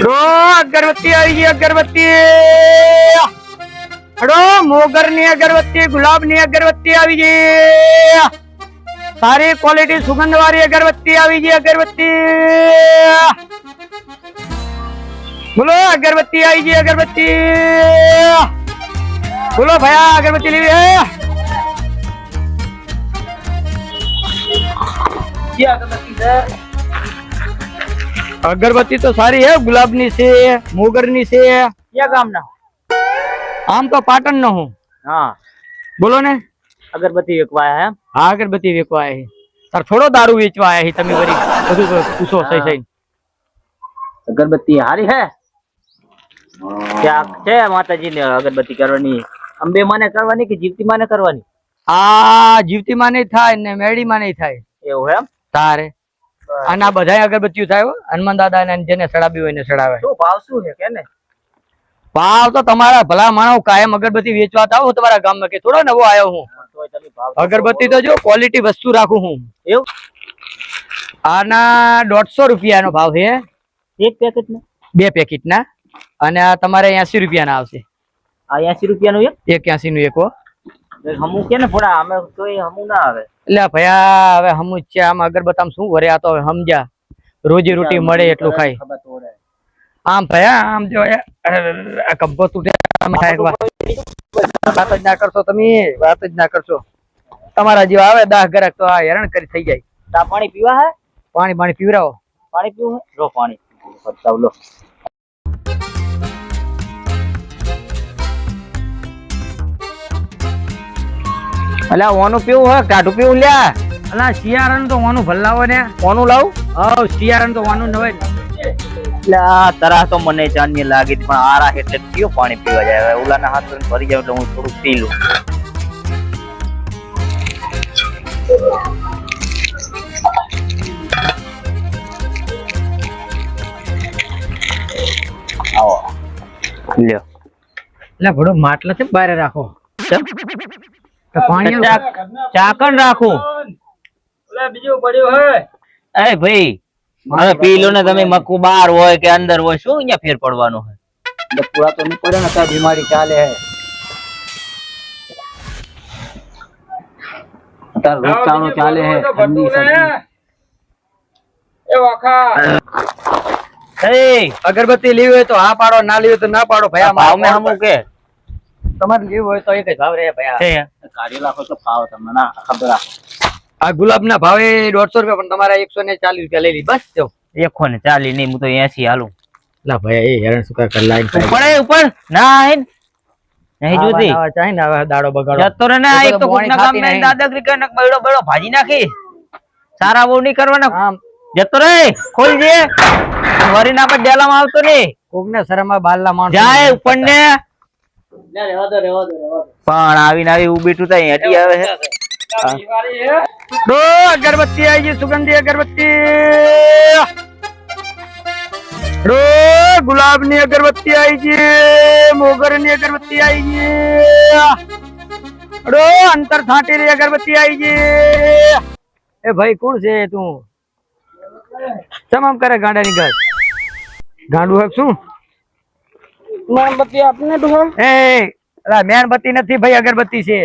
रो अगरबत्ती आई गई अगरबत्ती अड़ो मोगर ની અગરબત્તી ગુલાબ ની અગરબત્તી આવી ગઈ સારી ક્વોલિટી સુગંધ વાળી અગરબત્તી આવી ગઈ અગરબત્તી બોલો अगरबत्ती आई गई अगरबत्ती बोलो भैया अगरबत्ती ली है क्या अगरबत्ती सर? अगरबत्ती तो सारी है गुलाबनी से मोगरनी से क्या काम ना? आम तो पाटन न हूँ हाँ बोलो ने अगरबत्ती वेचवाया है हाँ अगरबत्ती वेचवा है तार छोड़ो दारू वेचवा है तमे वरी બધું પૂછો સહી સહી अगरबत्ती हारी है क्या છે માતાજી ને અગરબત્તી કરવાની અંબે માને કરવાની કે જીવતી માને કરવાની? આ જીવતી માં નહીં થાય ને મેડી માં નહીં થાય એવું એમ તારે અને આ બધાય અગરબત્તીઓ થાય હો હનુમાન દાદા ને જેને સડાવી હોય ને સડાવે શું ભાવ શું છે કે ને? ભાવ તો તમારા ભલા માણો કાયમ અગરબત્તી વેચવા આવો તમારા ગામમાં કે થોડો નવો આવ્યો હું તોય તમે ભાવ અગરબત્તી તો જો ક્વોલિટી વસ્તુ રાખું હું એવું આના 150 રૂપિયાનો ભાવ છે એક પેકેટ ને બે પેકેટ ના અને આ તમારે 80 રૂપિયાના આવશે આ 80 રૂપિયાનું એક 81 નું એકો હમુ કે ને થોડા અમે તોય હમુ ના આવે એટલે ભયા હવે હમુ છે આમ અગરબત્તામ શું વરે આ તો હવે સમજા રોજી રોટી મળે એટલું ખાય ખબર તો રહે આમ ભયા આમ જો આ કબ્બો તૂટે આમ થાય એકવાર વાત જ ના કરશો તમે વાત જ ના કરશો તમારા જેવા આવે 10 ગ્રાહક તો આ હેરાન કરી થઈ જાય તા પાણી પીવા હે પાણી પાણી પીવરાવો પાણી પીવું હે લો પાણી બતાવ લો અલ્યા ઓનું પીવું હે કાઢું પીવું લ્યા અલા શિયાળાનું તો ઓનું ભલ્લાવો ને ઓનું લાવ હા શિયાળાનું તો ઓનું ન હોય એટલે આ તરા તો મને જાન્ય લાગી પણ આરા એટલે કયો પાણી પીવા જાય હવે ઓલાના હાથ ધોઈને ભરી જાવ એટલે હું થોડું પી લઉં આવો લ્યો એટલે ભડો માટલા છે બહાર રાખો તો પાણી ચાકણ રાખું ઓલા બીજું પડ્યું હે એ ભાઈ હવે પી લો ને તમે મક્કુ બહાર હોય કે અંદર હોય શું અહીંયા ફેર પડવાનો હે પૂરા તો નહીં પડે ને ત્યાં બીમારી ચાલે હે તાર રોગચાળો ચાલે હે ઠંડી એ વાખા એ અગરબત્તી લેવી હોય તો હા પાડો ના લેવી તો ના પાડો ભયા ભાવ મે હમુ કે તમારે લેવું હોય તો એક જ ભાવ રે ભયા છે કાઢી રાખો તો ભાવ તમને ના ખબર આ ગુલાબ ના ભાવે 150 રૂપિયા પણ તમારા 140 રૂપિયા લઈ લી બસ જો 140 નહીં હું તો 80 હાલું લા ભયા એ હેરાન શું કર લાઈન ઉપર ઉપર ના હે નહીં જોતી ચાહી ને હવે દાડો બગાડો જતો રે ને આ એક તો કોકના ગામ મે દાદાગીરી કરીને બૈડો બૈડો ભાજી નાખી સારા બહુ નહીં કરવાના આમ જતો રે ખોલજે વરી ના પર ડેલામાં આવતો નહીં કોકને શરમમાં બાલલા માણસ જાય ઉપર ને પણ આવીને આવી ઉભી તું તઈ હટી આવે છે दो अगरबत्ती आई जी सुगंधी अगरबत्ती दो गुलाब नी अगरबत्ती आई जी मोगर नी अगरबत्ती आई जी दो अंतर छाटी री अगरबत्ती आई जी ए भाई कौन से तू तमाम करे गांडा ની ગર ગાંડું હે શું मोमबत्ती आपने तो ए અલા મેણબત્તી નથી ભાઈ અગરબત્તી છે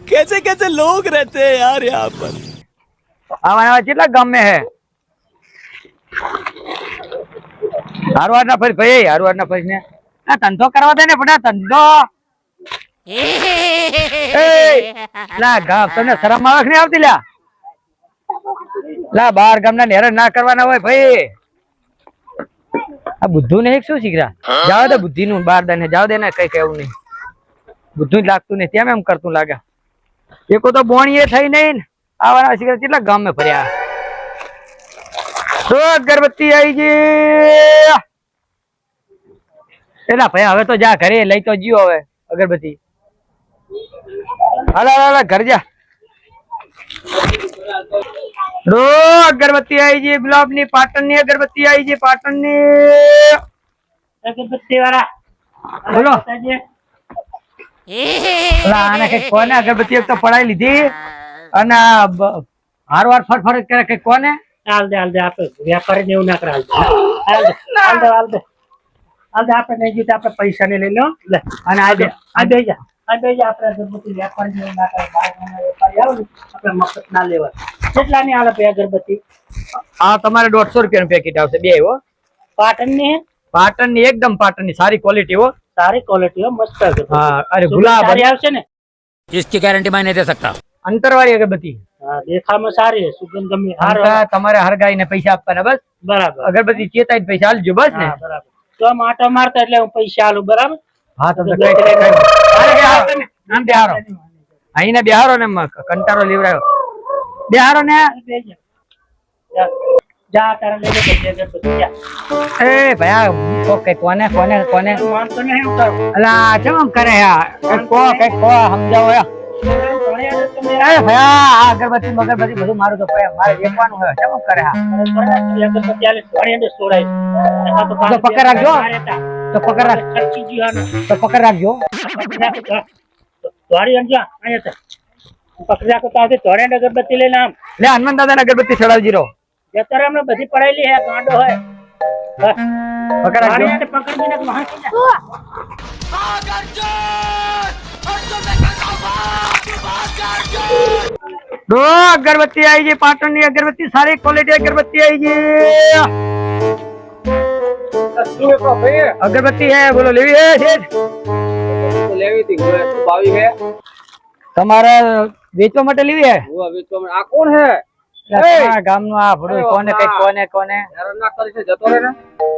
कैसे कैसे लोग रहते हैं यार यहाँ पर आवा કેટલા ગામ में है હારવાર ના ફરી ભાઈ હારવાર ના ફરી ને આ ધંધો કરવા દે ને બડા ધંધો એ લા ગામ તમને શરમ આવે કે નહીં આવતી લા લા બાર ગામના હેરાન ના કરવાના હોય ભાઈ આ બુદ્ધુ ને એક શું શીખરા જાવ દે બુદ્ધિ નું બાર દે ને જાવ દે ને કઈ કેવું નહીં બુદ્ધુ જ લાગતું નહીં તેમ એમ કરતું લાગે એકો તો બોણીએ થઈ નહીં આવાના શિકાર કેટલા ગામ में ફર્યા તો અગરબત્તી આવી ગઈ એલા ભાઈ હવે તો જા ઘરે લઈ તો જીઓ હવે અગરબત્તી હાલા હાલા ઘર જા રો અગરબત્તી આવી ગઈ ગુલાબ ની પાટણ ની અગરબત્તી આવી ગઈ પાટણ ની અગરબત્તી વાળા બોલો આને કઈ કોને અગરબત્તી એક તો પડાઈ લીધી અને હારવાર ફરફર કરે કઈ કોને હાલ દે આપે વ્યાપારી ને એવું ના કરે હાલ દે આજે આપણે નહીં જીતે આપણે પૈસા ને લઈ લો લે અને આ બે જા આપણે અગરબત્તી વેપારી ના કરે બહાર વેપારી આવે ને આપણે મફત ના લેવા કેટલા ની હાલત અગરબત્તી આ તમારે 150 રૂપિયાનું પેકેટ આવશે બે હો પાટણની એકદમ પાટણની સારી ક્વોલિટી હો સારી ક્વોલિટી હો મસ્ત હા અરે ગુલાબ સારી આવશે ને इसकी गारंटी मैं नहीं दे सकता। અંતરવાળી અગરબત્તી હા દેખામાં સારી સુગંધ ગમે તમારે હરગાઈને પૈસા આપવાના બસ બરાબર અગરબત્તી ચેતાઈને પૈસા આલજો બસ ને બરાબર તો આમ આટો મારતા એટલે હું પૈસા આલું બરાબર હા તો નામ બેહારો અહીં બેહારો ને કંટારો લીવડાયો બેહારો ને જા તારા લઈ લે અગરબત્તી જા એ ભયા કો કે કોને માનતો નહીં હું કરું અલા કેમ આમ કરે યાર કો સમજાવો યાર અરે ભયા આ અગરબત્તી મગરબત્તી બધું મારું તો મારે વેચવાનું હોય કેમ કરે હા અગરબત્તી આલે ઘણી છોડાય તો પકડ રાખજો તો પકડ રાખ તો પકડ રાખજો તોડી અંજા અહીંયા પકડ રાખો તો આવતી તોડે અગરબત્તી લઈને આમ લે હનુમાન દાદા અગરબત્તી ચડાવજી રો અત્યારે અમે બધી પડાયેલી હે ગાંડો હોય પકડ રાખજો પકડીને મહાકી દો અગરબત્તી આવી ગઈ પાટણની અગરબત્તી સારી ક્વોલિટી અગરબત્તી આવી ગઈ અગરબત્તી હે બોલો લેવી હે શેઠ લેવી હતી ભાવી હે તમારે વેચવા માટે લેવી હે વેચવા માટે આ કોણ હે ગામનો આ ભડો કોને હેરાન ના કરી છે જતો રે ને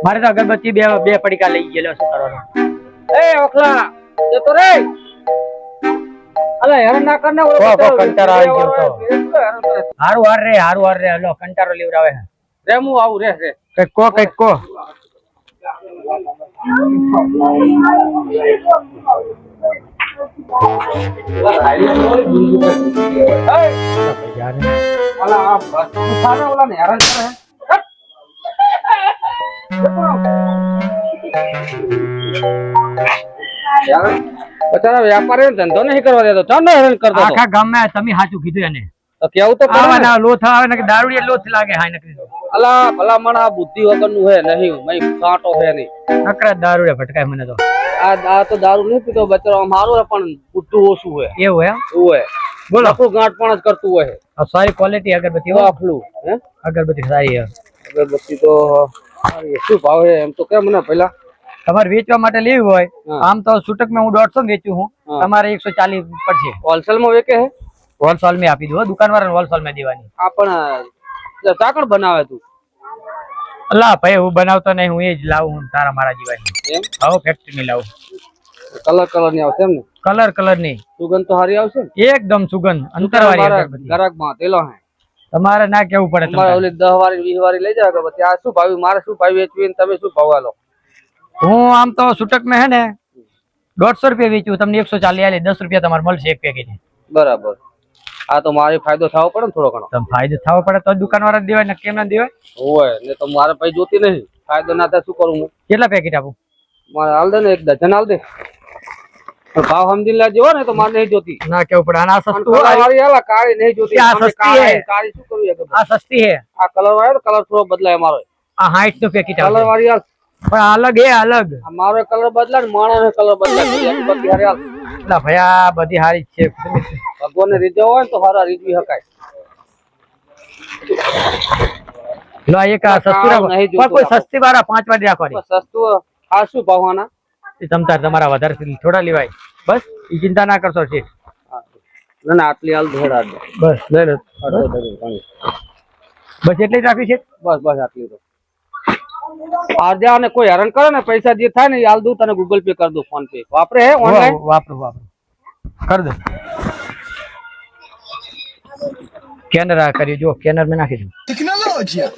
મારે તો અગરબત્તી બે પડીકા લઈ ગયેલો શું કરવાનો એ ઓખલા જતો રે અલે હેરાન ના કરને ઓલો કંટારો આવી ગયો તો હારું હાર રે લો કંટારો લીવરાવે રે હું આવું રે કઈક કો વેપારી ધંધો નહીં કરવા દેતો ચાલો હેરાન કરતો આખા ગામમાં તમે સાચું કીધું એને તો કેવું તો આવવાના લોથ આવે ને દારૂડિયા લોથ લાગે હાય નકરી અલા ભલા મણ આ બુદ્ધિ વગરનું હે નહીં મય કાંટો હે નહીં નકરા દારૂડિયા ભટકાય મને તો આ તો દારૂ નહીં પીતો બચરો મારું પણ બુદ્ધું ઓછું હોય એવું હે બોલો આખું ગાંઠ પણ જ કરતું હોય સારી ક્વોલિટી અગરબત્તી વાફલું હે અગરબત્તી સારી હે અગરબત્તી તો શું ભાવ હે એમ તો કે મને પહેલા તમારે વેચવા માટે લેવી હોય આમ તો છૂટક માં હું 150 વેચું હું તમારે 140 પડશે હોલસેલ માં વેચે હે હોલસેલ में આપી દો દુકાન વાળાને હોલસેલ में દેવાની આ પણ ચાકણ બનાવે તું અલ્લા ભાઈ હું બનાવતો નહીં હું એ જ લાવું હું તારા મારા જીવાય એમ આવો ફેક્ટરી ની લાવું કલર ની આવશે એમ ને કલર ની સુગંધ તો સારી આવશે એકદમ સુગંધ અંતરવાળી ગરાક માં તેલો હે તમારે ના કેવું પડે તમારે ઓલી 10 વાળી 20 વાળી લઈ જાવ કે આ શું ભાવ મારે શું ભાવ વેચવી ને તમે શું ભાવ આલો હું આમ તો છૂટક में है ને 150 રૂપિયા વેચું તમને 140 આલે 10 રૂપિયા તમારે મળશે એક પેકેજ બરાબર આ તો મારે ફાયદો થવો પડે ને થોડો ઘણો તમે ફાયદો થવો પડે તો દુકાન વાળા દેવાય ને કેમ ના દેવાય હોય ને તો મારે ભાઈ જોતી નહીં ફાયદો ના થાય શું કરું હું કેટલા પેકેટ આપું મારે હાલ દે ને એક ડઝન હાલ દે ભાવ સમજી લેજો ને તો મારે નહીં જોતી ના કેવું પડે આ સસ્તું વાળી હાલા કાળી નહીં જોતી આ સસ્તી હે કાળી શું કરવી આ સસ્તી હે આ કલર વાળો કલર થોડો બદલાય મારો આ 60 નું પેકેટ કલર વાળી હાલ પણ અલગ હે અલગ મારો કલર બદલાય ને માણસનો કલર બદલાય બધી હારી હાલ ના ભયા બધી હારી છે ભગવાનને રીતો હોય તો હારા રીતવી હકાય લો એક આ સસ્તું રાખો કોઈ સસ્તી વાળા 5 વાળી રાખવાની સસ્તું આ શું ભાવવાના એ તમતાર તમારા વધારે થોડા લેવાય બસ એ ચિંતા ના કરશો શેઠ ના ના આટલી હાલ ધોડા બસ લે લે બસ એટલી જ રાખી છે બસ આટલી તો આજે આને કોઈ હેરાન કરે ને પૈસા જે થાય ને હાલ દઉં તને ગૂગલ પે કરી દઉં ફોન પે વાપરે હે ઓનલાઈન વાપરો કર દે કેનરા કરી જો કેનર में નાખી દઉં ટેકનોલોજી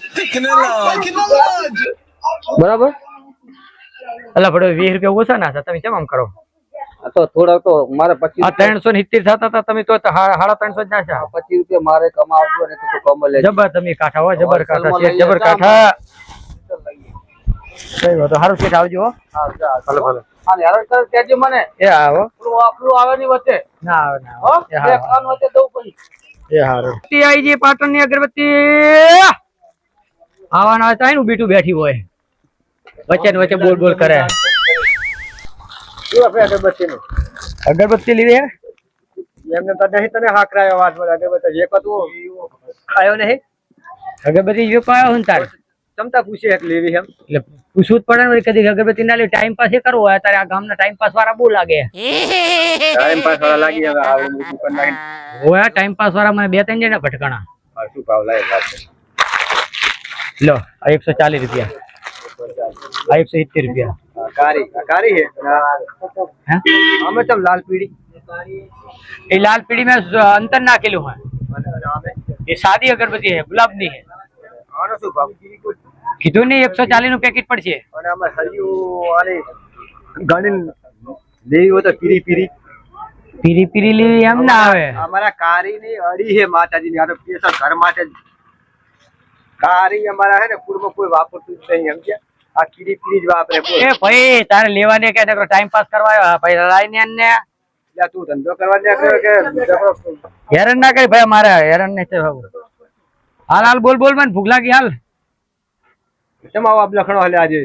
બરાબર અલા ભડો 20 રૂપિયા ઓછા ના તમે કેમ આમ કરો તો થોડા તો મારે 25 370 થતા હતા તમે તો 350 જ નાખ્યા 25 રૂપિયા મારે કમાવજો ને તો કમ લે જબર તમે કાઠા હો જબર કાઠા છે જબર કાઠા કઈ વાત હારું છે આવજો હા ભલે હા યાર કર કેજે મને એ આવો આપણું આવે ની વચ્ચે ના આવે હો એક કાન વચ્ચે દઉં પછી એ હારું તી આઈ જે પાટણની અગરબત્તી આવાના હતા એનું બીટું બેઠી હોય વચ્ચે ને વચ્ચે બોલ કરે શું આપણે અગરબત્તીનું અગરબત્તી લીધી હે એમને તો નહીં તને હાકરાયો વાત બોલે અગરબત્તી જે કતું આયો નહીં અગરબત્તી જો પાયો હું તાર ચમતા પૂછે એક લેવી એમ એટલે પૂછવું જ પડે ને કદી અગરબત્તી ના લે ટાઈમ પાસ એ કરવો હોય તારે આ ગામના ટાઈમ પાસ વાળા બહુ લાગે ટાઈમ પાસ વાળા લાગી હવે આવે મોટું કરી નાખી ઓય ટાઈમ પાસ વાળા મને બે ત્રણ જણા ભટકણા શું ભાવ લાગે વાત લો આ 140 રૂપિયા આ 170 રૂપિયા कारी है हमें सब लाल पीड़ी ये लाल पीड़ी में अंतर ना के है ये सादी अगरबत्ती है गुलाब नहीं है कीधु नहीं 140 નું પેકેટ પડશે અને આમાં હરિયો આને ગણી લેવી હોય તો પીરી પીરી પીરી પીરી લેવી એમ ના આવે અમારા કારી ની અડી હે માતાજી ની આ તો પેસા ઘર માટે કારી અમારા હે ને પૂરમાં કોઈ વાપરતું જ નહીં સમજ્યા આ પીરી પીરી જ વાપરે બોલ એ ભાઈ તારે લેવાને કે ટાઈમ પાસ કરવાયો ભાઈ લાઈને ને યા તું ધંધો કરવા દે કે હેરાન ના કરી ભાઈ મારે હેરાન ને છે બાબુ હાલ હાલ બોલ બોલ મને ભૂખ લાગી હાલ કેમ આવો આપ લખણો હાલે આજે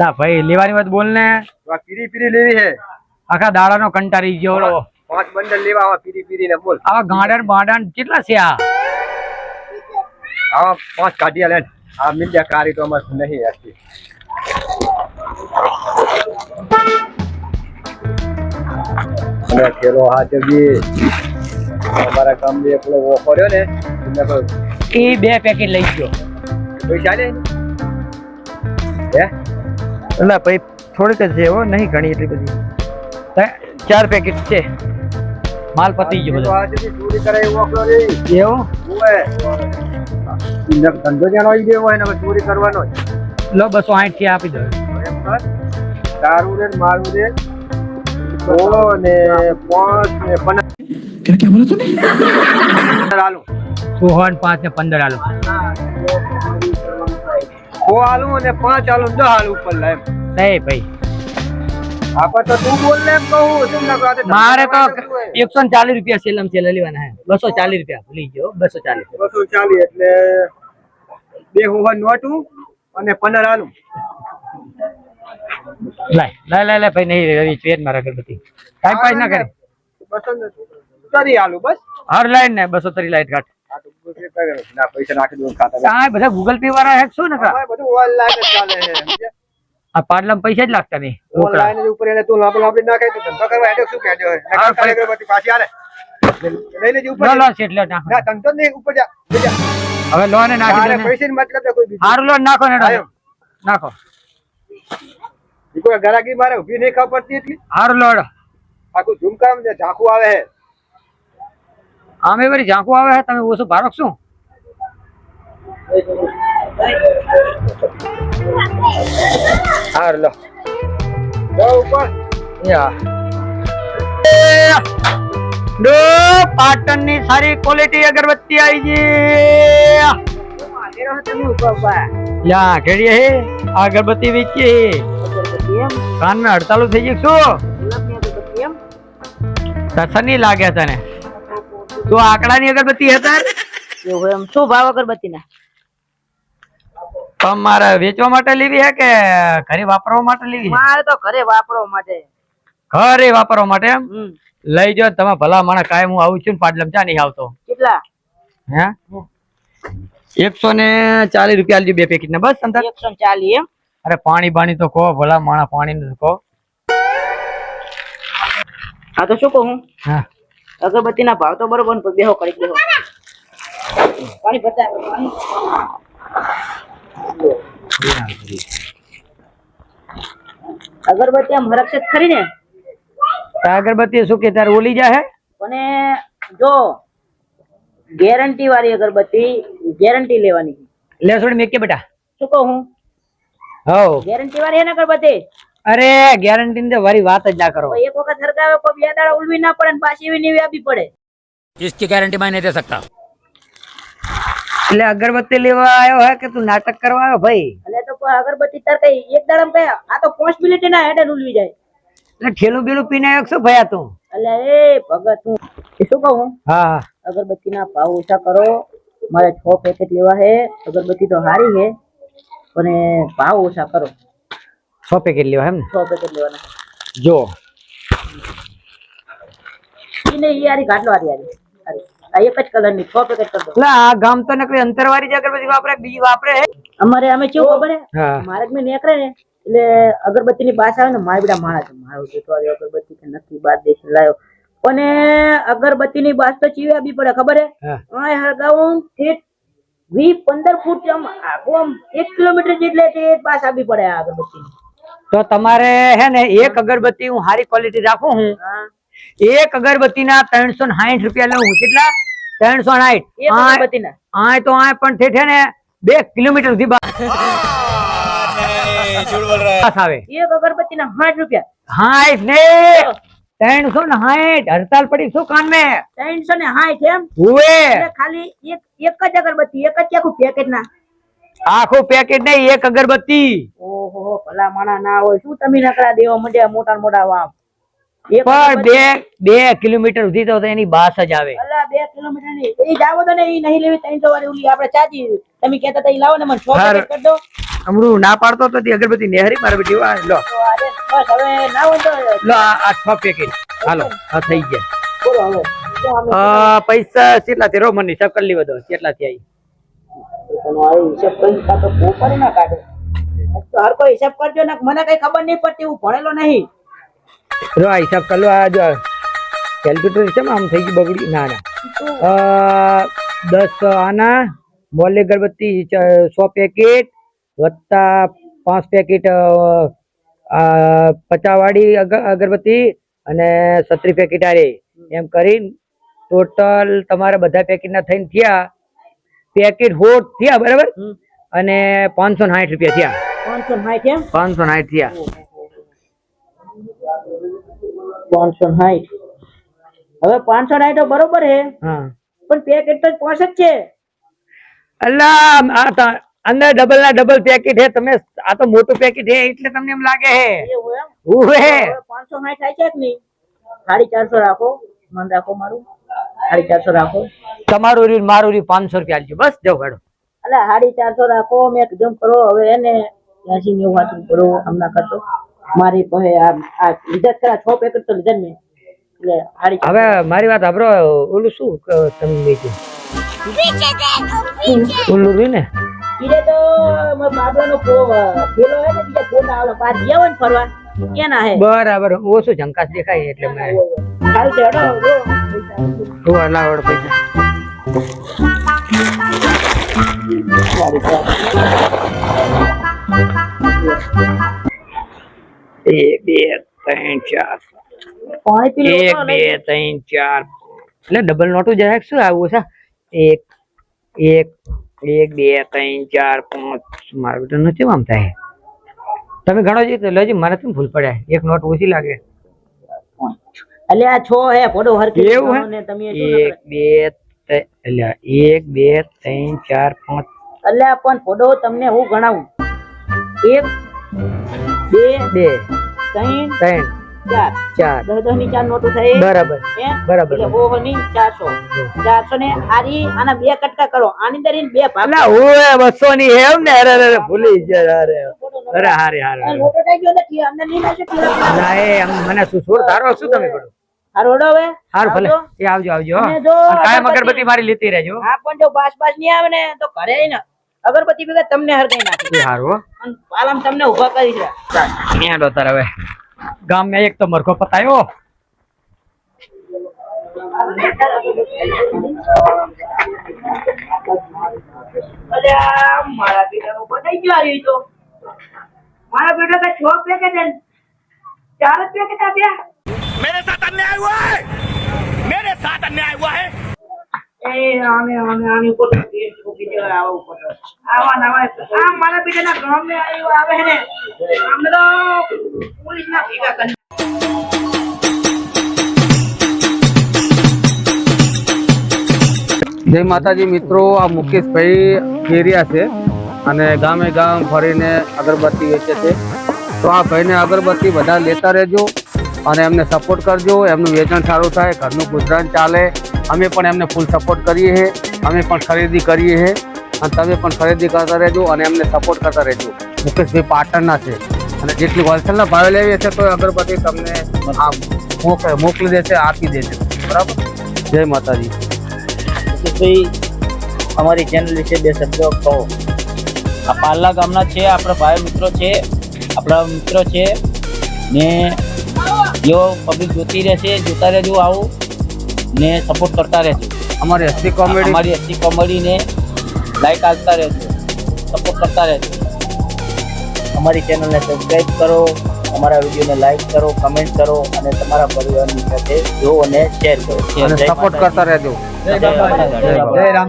લા ભાઈ લેવાની વાત બોલ ને આ પીરી પીરી લેવી હે આખા દાડાનો કંટારી ગયો 5 બંડલ લેવા આવા પીરી પીરી ને બોલ આવા ગાંડણ બાંડણ કેટલા છે આ 5 કાઢિયા લે આ મિલ્યા કારી તો અમાર નહીં આતી અને ખેલો હાથ બી અમારા કામ જે પેલો ઓફર્યો ને એ 2 પેકેટ લઈ ગયો પૈસા લે હે ના ભાઈ થોડીક જ છે હો નહીં ઘણી એટલી બધી 4 પેકેટ છે માલ પતી ગયો બધો આજે બી ચોરી કરે એવો ઓફરો રે એવું ઓય ધંધો જાણો આવી ગયો હોય ને ચોરી કરવાનો લો 260 થી આપી દો તારું રે મારું રે તો ને 5 ને 15 क्या बोला तूने आलू 5 ને 15 आलू ઓ આલુ અને 5 આલુ 10 આલુ ઉપર લે નહીં ભાઈ આપા તો તું બોલ ને કહું તું ના મારે તો 140 રૂપિયા સેલમ છે લેવાના હે 240 રૂપિયા ભૂલી ગયો 240 એટલે બે હોવા નોટું અને 15 આલુ લાય લાય લાય ભાઈ નહીં રવિ પેટ મારા અગરબત્તી ટાઈમ પાસ ના કરે 230 આલુ બસ હર લાઈન ને 230 લાઈટ કાટ ના પૈસા નાખી દો ખાતા આ બધા ગૂગલ પે વાળા હેક છો ને બધું ઓનલાઈન જ ચાલે છે આ પાડલામાં પૈસા જ લાગતા નહીં ઓનલાઈન જ ઉપર એને તું આપણે નાખે તો ધંધો કરવા હેડે શું કહેજો ના અગરબત્તી પાછી આલે લઈ લેજો ઉપર લો એટલે ના ધંધો નહીં ઉપર જા હવે લોન નાખી દે પૈસા મતલબ કોઈ બીજું હારું લોન નાખો ને નાખો કોઈ ગરાગી મારે ઊભી નહીં ખબર પડતી એટલી હારું લોડ આખું ઝુમકામ જે ઝાંખું આવે હે આમે વળી ઝાંખું આવે હે તમે ઓછું ભારો શું હાર લો ઉપર યા દો પાટણ ની સારી ક્વોલિટી અગરબત્તી આવી છે યા કેડી હે અગરબત્તી વેચી હે કાન ને હડતાલો થઈ ગઈ શું સસની લાગે તને તો આકડાની અગરબત્તી હતા એવું એમ શું ભાવ અગરબત્તી ના તમારે વેચવા માટે લેવી હે કે ઘરે વાપરવા માટે લેવી મારે તો ઘરે વાપરવા માટે ઘરે વાપરવા માટે એમ લઈ જાઓ તમે ભલા માણસ કાયમ હું આવું છું ને પાડલમ ચા નહીં આવતો કેટલા હે 140 રૂપિયા આલજો 2 પેકેટ ને બસ અંતર 140 એમ અરે પાણી બાણી તો કહો ભલા માણસ પાણી નું કહો હા તો શું કહું હા અગરબત્તી ના ભાવ તો બરોબર ને બેહો કરી દેહો પાણી બતાવે પાણી અગરબત્તી આમ હરકત ખરી ને અગરબત્તી શું કે તારે ઓલી જા હે અને જો ગેરંટી વાળી અગરબત્તી ગેરંટી લેવાની લે છોડ મેકે બેટા શું કહું હો ગેરંટી વાળી હે ને અગરબત્તી અરે ગેરંટી ની તો વારી વાત જ ના કરો એક વખત હરગાવે કોઈ બે દાડા ઉલવી ના પડે ને પાછી એવી નીવી આપી પડે इसकी गारंटी मैं नहीं दे सकता। એટલે અગરબત્તી લેવા આવ્યો હે કે તું નાટક કરવા આવ્યો ભાઈ? એટલે તો અગરબત્તી તાર કઈ એક દાડામાં કયા આ તો 5 મિનિટ ના હેડે ઉલવી જાય. એટલે ઠેલું બેલું પીને આવ્યો શું ભયા તું? એટલે એ ભગત તું શું કહું? હા અગરબત્તી ના ભાવ ઓછા કરો, મારે 6 પેકેટ લેવા હે. અગરબત્તી તો હારી હે પણ ભાવ ઓછા કરો. 6 પેકેટ લેવા એમ ને? 6 પેકેટ લેવાના. જો ઈને ઈ આરી ગાટલો આરી આરી આ એક જ કલર ની 6 પેકેટ કર દો. એટલે આ ગામ તો નકરી અંતરવાળી જ અગરબત્તી વાપરે, બીજી વાપરે હે? અમારે અમે કેવું ખબર હે હા. મારે મેં નીકળે ને એટલે અગરબત્તી ની બાસ આવે ને મારે બેટા મારો જેટલો અગરબત્તી કે નથી બાર દેશ લાયો અને અગરબત્તી ની બાસ તો ચીવે બી પડે ખબર હે હા. આ હરગાવું ઠેઠ 20-15 ફૂટ આમ આખું આમ 1 કિલોમીટર જેટલે તે બાસ આપવી પડે આ અગરબત્તી તો તમારે હે ને એક અગરબત્તી હું સારી ક્વોલિટી રાખું હું, હા એક અગરબત્તી ના 360 રૂપિયા લઉં હું. કેટલા? 360. એક અગરબત્તી ના આ તો આ પણ ઠેઠે ને 2 કિલોમીટર સુધી બાસ આવે. એક અગરબત્તી ના 60 રૂપિયા. હા ને 360 હડતાલ પડી શું કામ में 360 એમ हुए એટલે ખાલી એક જ અગરબત્તી એક જ આખું પેકેટ ના. આખું પેકેટ નહીં, એક અગરબત્તી. ઓહો ભલા માણા ના હોય શું તમે નકરા દેવા મંડ્યા મોટા ને મોટા વામ એક પણ અગરબત્તી- 2 કિલોમીટર સુધી તો એની બાસ જ આવે. અલા 2 કિલોમીટર ની એ જાવો તો ને ઈ નહીં લેવી 300 વાળી ઓલી આપણે ચાચી તમે કહેતા હતા ઈ લાવો ને મને 6 હાર. પેકેટ કરી દો હમણાં ના પાડતો તો તે અગરબત્તી નેહરી મારી બેટી આ લો તો આજે બસ હવે ના હોય તો લો આ 6 પેકેટ હાલો આ થઈ ગયા. બોલો હવે શું અમે પૈસા કેટલા થી રો મને હિસાબ કરી લીધો કેટલા થી આવી. તનો આ હિસાબ કરી કા તો પોપર ના કાઢે તો હર કોઈ હિસાબ કરજો ને મને કઈ ખબર નહીં પડતી હું ભણેલો નહીં. રો આ હિસાબ કરી લો. આ જો કેલ્ક્યુલેટર છે આમ થઈ ગયું બગડી. ના ના 10 આના મોલે અગરબત્તી 100 પેકેટ વત્તા 5 પેકેટ 50 વાળી અગરબત્તી અને 36 પેકેટ આરે એમ કરીને ટોટલ તમારા બધા પેકેટ ના થઈને થયા પેકેટ હોટ થયા બરાબર અને 560 રૂપિયા થયા. 560 એમ 560 થયા. 560 હવે 560 તો બરોબર હે હા પણ પેકેટ તો 5 જ છે. અલ્લા આ અંદર ડબલ ના ડબલ પેકેટ હે. તમે આ તો મોટું પેકેટ હે એટલે તમને એમ લાગે હે. એવું એમ ઉવે હવે 560 થાય છે કે નહીં 450 રાખો મન રાખો મારું 450 રાખો તમારું રહ્યું ને મારું રહ્યું 500 રૂપિયા આલજો બસ જાઓ હેડો. અલા 450 રાખો મેં કીધું કરો હવે એને 80 90 વાતું કરો હમણાં કરતો મારી પાસે આ લીધા ખરા 6 પેકેટ તો લીધા જ મેં એટલે 450 હવે મારી વાત સાંભળો ઓલું શું તમે બીજું ઓલું રહ્યું ને ઈરે તો બાબલાનો પેલો હે ને બીજા ફોટા આવલો પાર ગયા હોય ને ફરવા એના હે બરાબર ઓછું ઝંકાસ દેખાય એટલે મેં સારું છે હેડો તો લાવડ પૈસા 1 2 3 4 પાણી પી લો 1 2 3 4 એટલે ડબલ નોટું જાય શું આવું છે 1 2 3 4 5 મારું બેટા નથી આમ થાય. તમે ઘણો જ લેજી મારે કેમ ભૂલ પડ્યા એક નોટ ઓછી લાગે. અલે આ 6 હે ફોટો હરકી એવું હે? ને તમે 1 2 એટલે 1 2 3 4 5 અલે પણ ફોટો તમને હું ગણાવું 1 2 2 3 3 4 4 10 ની 4 નોટો થાય બરાબર હે બરાબર. એટલે ઓહો ની 400 ને આરી આના 2 કટકા કરો આની અંદર 2 ભાગ અલા ઓએ 200 ની હે એમ ને અરે ભૂલી ગયા અરે હારે આ લોટો થઈ ગયો નથી અમને નહીં લાગે તીરા ના એ આમ મને શું છોડ ધારો શું તમે કરો હારો હેડો હવે હાર ભલે આવજો. એ આવજો આવજો હો. અને જો અને કાયમ અગરબત્તી- અગરબત્તી મારી લેતી રહેજો. હા પણ જો બાસ બાસ નહીં આવે ને તો ઘરે આવીને અગરબત્તી ભેગા તમને હરગાઈ નાખી એ હારું હો. અને પાલમ તમને ઊભા કરી છે હેડો તાર હવે ગામ માં એક તો મરઘો પતાયો. અરે આ મારા બેટાનો બધાઈ ગયો આ તો મારા બેટા તો 6 પેકેટ ને 4 જ પેકેટ આપ્યા मेरे साथ अन्याय हुआ है मेरे साथ अन्याय हुआ है એ આને ઉપર બીજો આવો ઉપર આવા નવા આ મારા બેટાના ગામ ને આવે છે ને અમને તો પોલીસ ના ભેગા કરી જય માતાજી મિત્રો, આ મુકેશભાઈ કેરિયા છે અને ગામે ગામ ફરીને અગરબત્તી વેચે છે. તો આ ભાઈને અગરબત્તી બધા લેતા રહેજો અને એમને સપોર્ટ કરજો. એમનું વેચાણ સારું થાય, ઘરનું ગુજરાન ચાલે. અમે પણ એમને ફૂલ સપોર્ટ કરીએ છીએ, અમે પણ ખરીદી કરીએ છીએ અને તમે પણ ખરીદી કરતા રહેજો અને એમને સપોર્ટ કરતા રહેજો. મુકેશભાઈ પાટણના છે. અને જેટલી હોલસેલના ભાવે લેવી છે તો અગરબત્તી તમને આ મોકલી દેશે, આપી દેશે. બરાબર. જય માતાજી. ભાઈ અમારી ચેનલ વિશે બે શબ્દો કહો. આ પાલ્લા ગામના છે, આપણા ભાઈ મિત્રો છે, આપણા મિત્રો છે ને જેઓ પબ્લિક જોતા રહેજો આવું ને સપોર્ટ કરતા રહેજો. અમારી હસ્તી કોમેડી, અમારી હસ્તી કોમેડીને લાઈક આપતા રહેજો, સપોર્ટ કરતા રહેજો. અમારી ચેનલને સબસ્ક્રાઈબ કરો, અમારા વિડીયોને લાઈક કરો, કમેન્ટ કરો અને તમારા પરિવારની સાથે જો અને શેર કરો. અને સપોર્ટ કરતા રહેજો. જય માતાજી. જય રામ.